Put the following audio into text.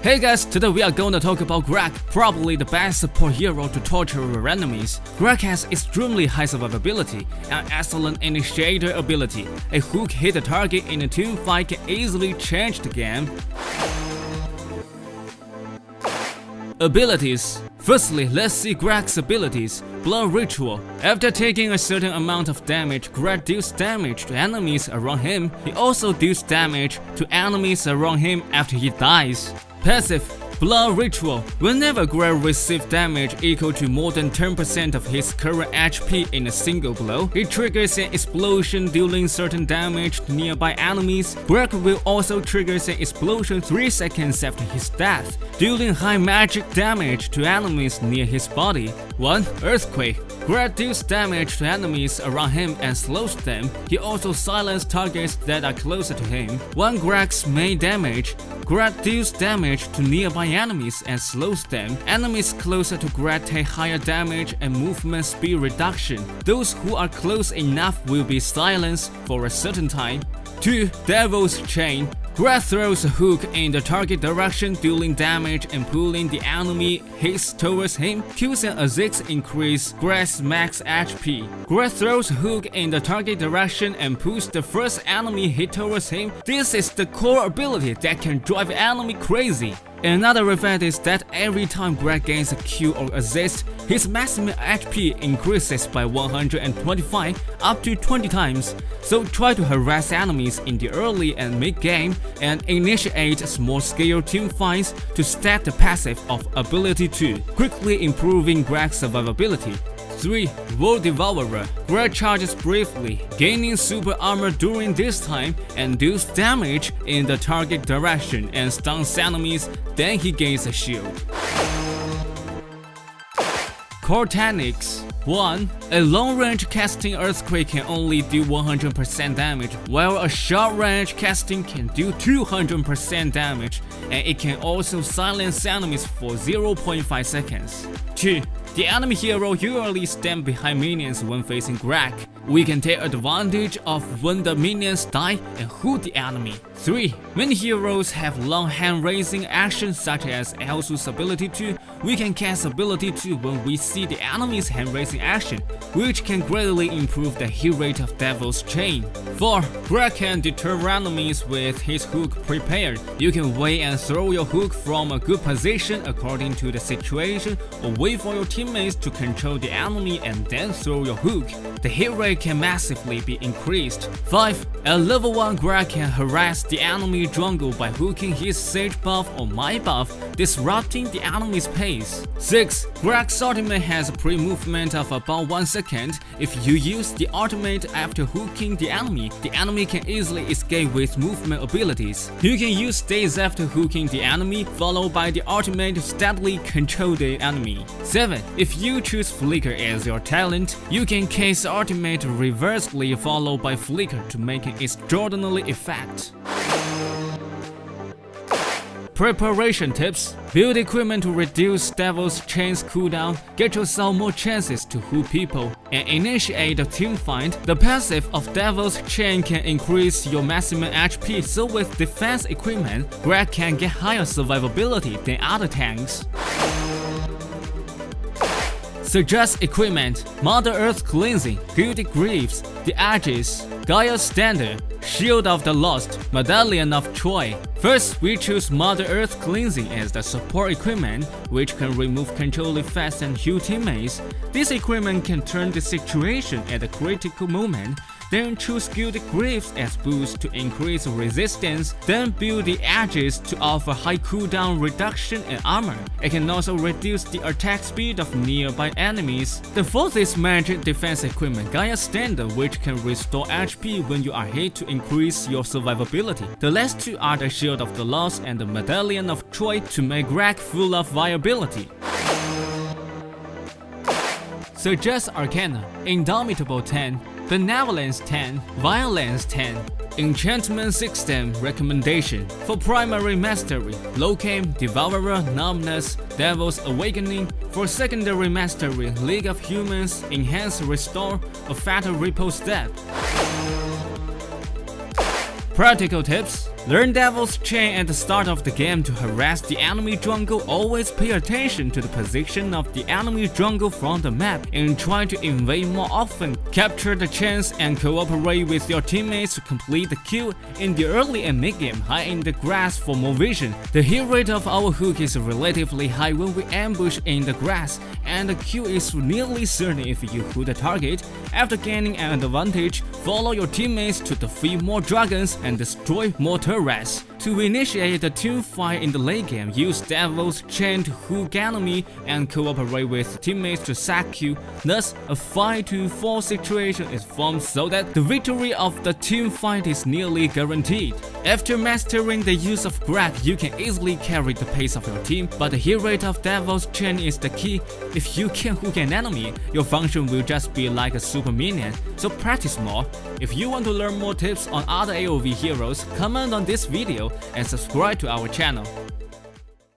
Hey guys, today we are going to talk about Grakk, probably the best support hero to torture your enemies. Grakk has extremely high survivability and excellent initiator ability. A hook hit a target in a team fight can easily change the game. Abilities. Firstly, let's see Grakk's abilities. Blood Ritual. After taking a certain amount of damage, Grakk deals damage to enemies around him. He also deals damage to enemies around him after he dies. Passive. Blood Ritual. Whenever Grakk receives damage equal to more than 10% of his current HP in a single blow, it triggers an explosion dealing certain damage to nearby enemies. Grakk will also trigger an explosion 3 seconds after his death, dealing high magic damage to enemies near his body. 1. Earthquake. Grakk deals damage to enemies around him and slows them. He also silences targets that are closer to him. 1. Grakk's main damage. Grakk deals damage to nearby enemies and slows them. Enemies closer to Grakk take higher damage and movement speed reduction. Those who are close enough will be silenced for a certain time. 2. Devil's Chain. Grakk throws a hook in the target direction, dealing damage and pulling the enemy hits towards him. Kills and exits increase Grakk's max HP. Grakk throws a hook in the target direction and pulls the first enemy hit towards him. This is the core ability that can drive enemy crazy. Another effect is that every time Grakk gains a kill or assist, his maximum HP increases by 125 up to 20 times. So try to harass enemies in the early and mid-game and initiate small-scale team fights to stack the passive of ability 2, quickly improving Grakk's survivability. 3. World Devourer. Grakk charges briefly, gaining super armor during this time and deals damage in the target direction and stuns enemies, then he gains a shield. Core Techniques. 1. A long-range casting Earthquake can only do 100% damage, while a short-range casting can do 200% damage, and it can also silence enemies for 0.5 seconds. 2. The enemy hero usually stands behind minions when facing Grakk. We can take advantage of when the minions die and hook the enemy. 3. Many heroes have long hand-raising actions such as Elsu's ability 2. We can cast ability 2 when we see the enemy's hand-raising action, which can greatly improve the hit rate of Devil's Chain. 4. Grakk can deter enemies with his hook prepared. You can wait and throw your hook from a good position according to the situation, or wait for your teammates to control the enemy and then throw your hook. The hit rate can massively be increased. 5. At level 1, Grakk can harass the enemy jungle by hooking his Sage buff or My buff, disrupting the enemy's pace. 6. Grakk's ultimate has a pre-movement of about 1 second. If you use the ultimate after hooking the enemy can easily escape with movement abilities. You can use stays after hooking the enemy, followed by the ultimate to steadily control the enemy. 7. If you choose Flicker as your talent, you can cast ultimate reversely followed by Flicker to make an extraordinary effect. Preparation tips. Build equipment to reduce Devil's Chain's cooldown, get yourself more chances to hook people, and initiate a team fight. The passive of Devil's Chain can increase your maximum HP, so with defense equipment, Grakk can get higher survivability than other tanks. Suggest equipment: Mother Earth Cleansing, Gilded Greaves, The Edges, Gaia's Standard, Shield of the Lost, Medallion of Troy. First, we choose Mother Earth Cleansing as the support equipment, which can remove control effects and heal teammates. This equipment can turn the situation at a critical moment. Then choose Gilded Greaves as boost to increase resistance, then build the Edges to offer high cooldown reduction and armor. It can also reduce the attack speed of nearby enemies. The fourth is Magic Defense Equipment Gaia's Standard, which can restore HP when you are hit to increase your survivability. The last two are the Shield of the Lost and the Medallion of Troy to make Grakk full of viability. Suggest Arcana, Indomitable 10, Benevolence 10, Violence 10. Enchantment System Recommendation. For Primary Mastery, Locame, Devourer, Numbness, Devil's Awakening. For Secondary Mastery, League of Humans, Enhance Restore, or Fatal Repose Step. Practical tips. Learn Devil's Chain at the start of the game to harass the enemy jungle. Always pay attention to the position of the enemy jungle from the map and try to invade more often. Capture the chance and cooperate with your teammates to complete the kill in the early and mid-game. Hide in the grass for more vision. The hit rate of our hook is relatively high when we ambush in the grass, and the kill is nearly certain if you hook the target. After gaining an advantage, follow your teammates to defeat more dragons and destroy more turrets. To initiate the team fight in the late game, use Devil's Chain to hook enemy and cooperate with teammates to sack kill. Thus, a 5-4 situation is formed so that the victory of the team fight is nearly guaranteed. After mastering the use of Grak, you can easily carry the pace of your team, but the hit rate of Devil's Chain is the key. If you can hook an enemy, your function will just be like a super minion, so practice more. If you want to learn more tips on other AOV heroes, comment on this video and subscribe to our channel.